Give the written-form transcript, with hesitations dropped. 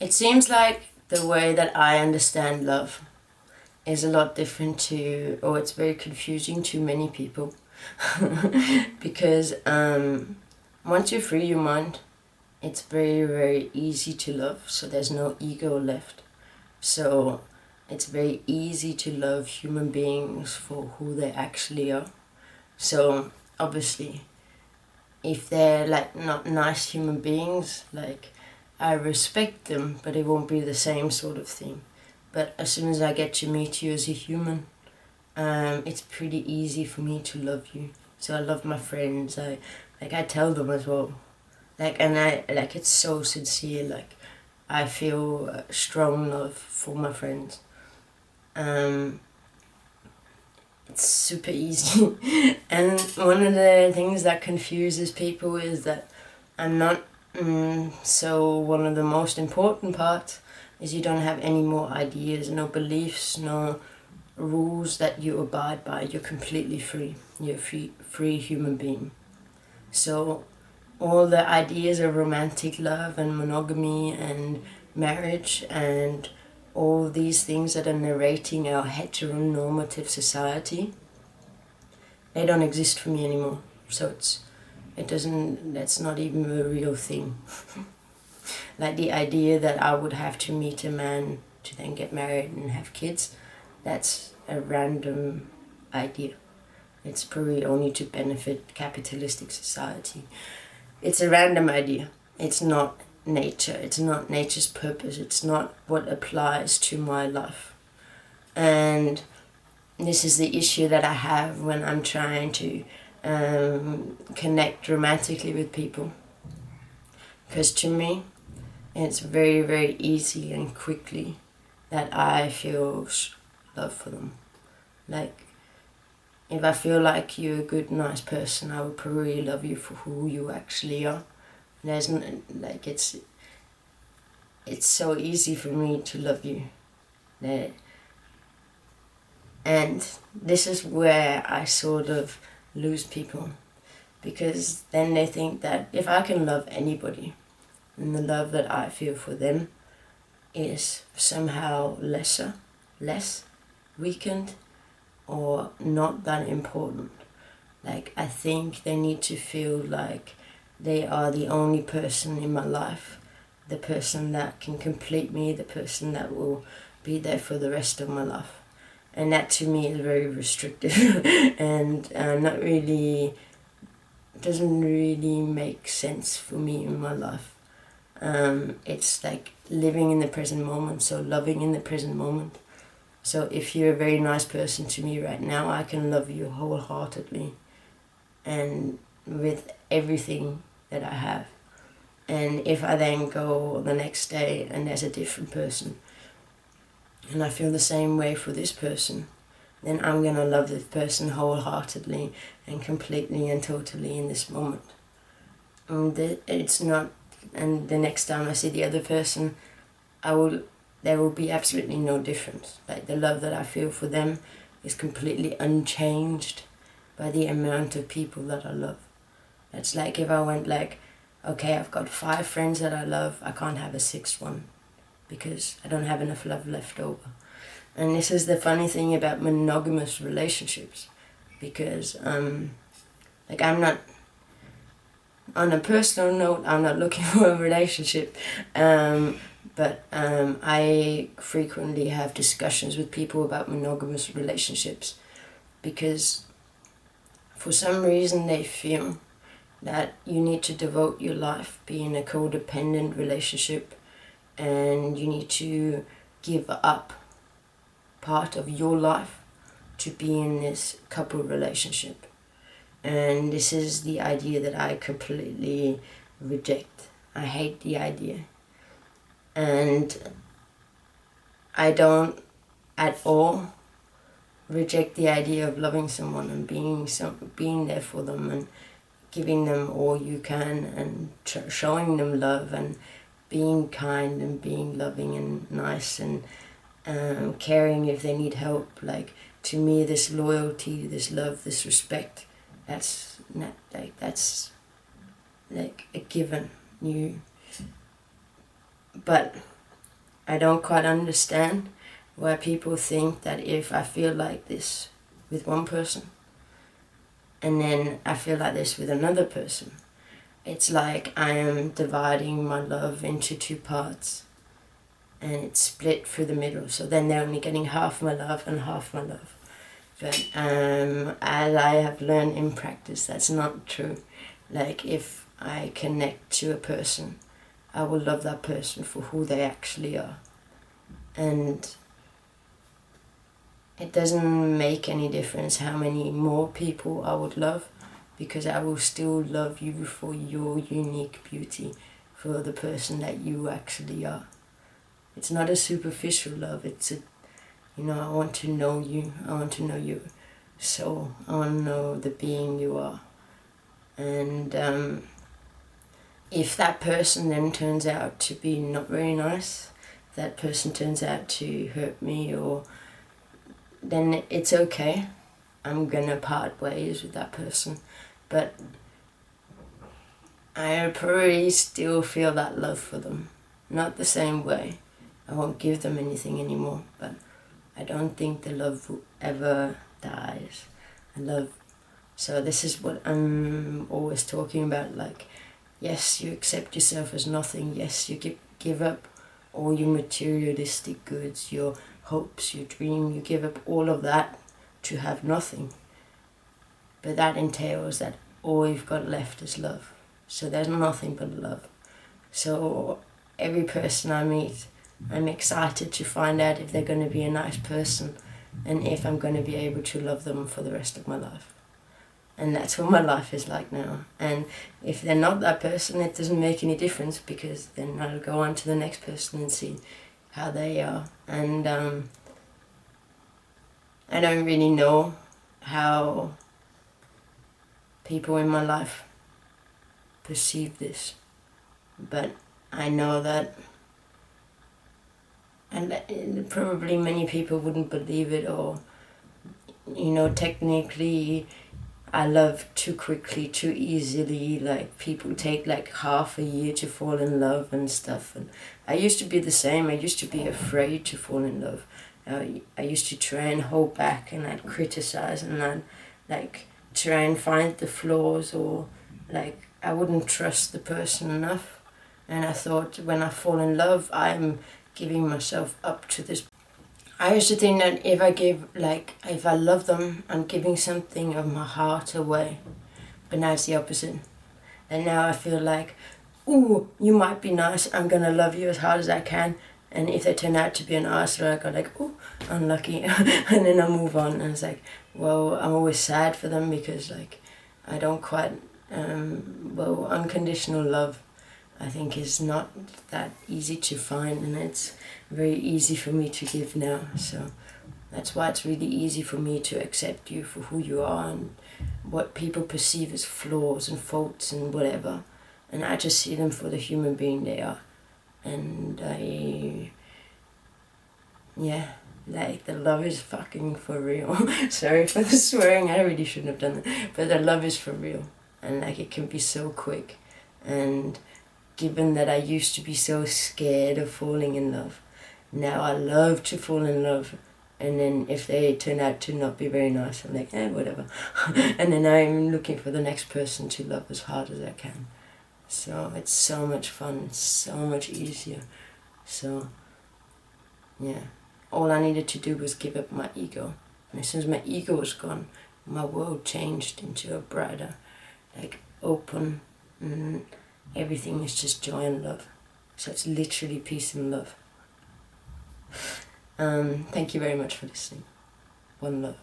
it seems like the way that I understand love is a lot different to, or it's very confusing to many people. Because once you free your mind, it's very, very easy to love, so there's no ego left. So it's very easy to love human beings for who they actually are. So obviously, if they're like not nice human beings, like I respect them, but it won't be the same sort of thing. But as soon as I get to meet you as a human, it's pretty easy for me to love you. So I love my friends. I tell them as well, and I it's so sincere. Like I feel strong love for my friends. It's super easy. And one of the things that confuses people is that I'm not. So one of the most important parts is you don't have any more ideas, no beliefs, no rules that you abide by. You're completely free. You're a free human being. So all the ideas of romantic love and monogamy and marriage and all these things that are narrating our heteronormative society, they don't exist for me anymore. So that's not even a real thing. Like the idea that I would have to meet a man to then get married and have kids, that's a random idea. It's probably only to benefit capitalistic society. It's a random idea. It's not nature. It's not nature's purpose. It's not what applies to my life. And this is the issue that I have when I'm trying to connect romantically with people. Because to me, it's very, very easy and quickly that I feel love for them. Like, if I feel like you're a good, nice person, I would probably love you for who you actually are. There's like it's so easy for me to love you. And this is where I sort of lose people, because then they think that if I can love anybody, then the love that I feel for them is somehow less, weakened, or not that important. Like, I think they need to feel like they are the only person in my life, the person that can complete me, the person that will be there for the rest of my life. And that to me is very restrictive and doesn't really make sense for me in my life. It's like living in the present moment, so loving in the present moment. So if you're a very nice person to me right now, I can love you wholeheartedly and with everything that I have. And if I then go the next day and there's a different person, and I feel the same way for this person, then I'm going to love this person wholeheartedly and completely and totally in this moment. And it's not, and the next time I see the other person, there will be absolutely no difference. Like, the love that I feel for them is completely unchanged by the amount of people that I love. It's like if I went like, okay, I've got 5 friends that I love, I can't have a 6th one, because I don't have enough love left over. And this is the funny thing about monogamous relationships, because like, I'm not, on a personal note, I'm not looking for a relationship, but I frequently have discussions with people about monogamous relationships, because for some reason they feel that you need to devote your life, be in a codependent relationship, and you need to give up part of your life to be in this couple relationship. And this is the idea that I completely reject. I hate the idea. And I don't at all reject the idea of loving someone and being there for them and giving them all you can and showing them love and being kind and being loving and nice and caring if they need help. Like, to me, this loyalty, this love, this respect, that's like a given. But I don't quite understand why people think that if I feel like this with one person and then I feel like this with another person, it's like I am dividing my love into two parts and it's split through the middle. So then they're only getting half my love and half my love. But as I have learned in practice, that's not true. Like if I connect to a person, I will love that person for who they actually are. And it doesn't make any difference how many more people I would love, because I will still love you for your unique beauty, for the person that you actually are. It's not a superficial love, it's a, I want to know you, I want to know your soul, I want to know the being you are. And if that person then turns out to be not very nice, that person turns out to hurt me, or then it's okay. I'm gonna part ways with that person, but I probably still feel that love for them. Not the same way. I won't give them anything anymore, but I don't think the love ever dies. So this is what I'm always talking about, like, yes, you accept yourself as nothing. Yes, you give up all your materialistic goods, your hopes, your dream. You give up all of that to have nothing. But that entails that all you've got left is love. So there's nothing but love. So every person I meet, I'm excited to find out if they're going to be a nice person and if I'm going to be able to love them for the rest of my life. And that's what my life is like now. And if they're not that person, it doesn't make any difference, because then I'll go on to the next person and see how they are. And I don't really know how people in my life perceive this, but I know that, and probably many people wouldn't believe it, or technically I love too quickly, too easily. Like, people take like half a year to fall in love and stuff. And I used to be the same. I used to be afraid to fall in love. I used to try and hold back, and I'd criticize, and I'd like try and find the flaws, or like I wouldn't trust the person enough. And I thought, when I fall in love, I'm giving myself up to this. I used to think that if I love them, I'm giving something of my heart away. But now it's the opposite. And now I feel like, ooh, you might be nice, I'm gonna love you as hard as I can. And if they turn out to be an arsehole, I go like, ooh, unlucky. And then I move on. And it's like, well, I'm always sad for them, because like I don't quite, unconditional love, I think, is not that easy to find, and it's very easy for me to give now. So that's why it's really easy for me to accept you for who you are, and what people perceive as flaws and faults and whatever. And I just see them for the human being they are. And like, the love is fucking for real. Sorry for the swearing, I really shouldn't have done that. But the love is for real. And like, it can be so quick. And given that I used to be so scared of falling in love, now I love to fall in love. And then if they turn out to not be very nice, I'm like, whatever. And then I'm looking for the next person to love as hard as I can. So it's so much fun, it's so much easier. So yeah, all I needed to do was give up my ego. And as soon as my ego was gone, my world changed into a brighter, like, open, everything is just joy and love. So it's literally peace and love. Thank you very much for listening. One love.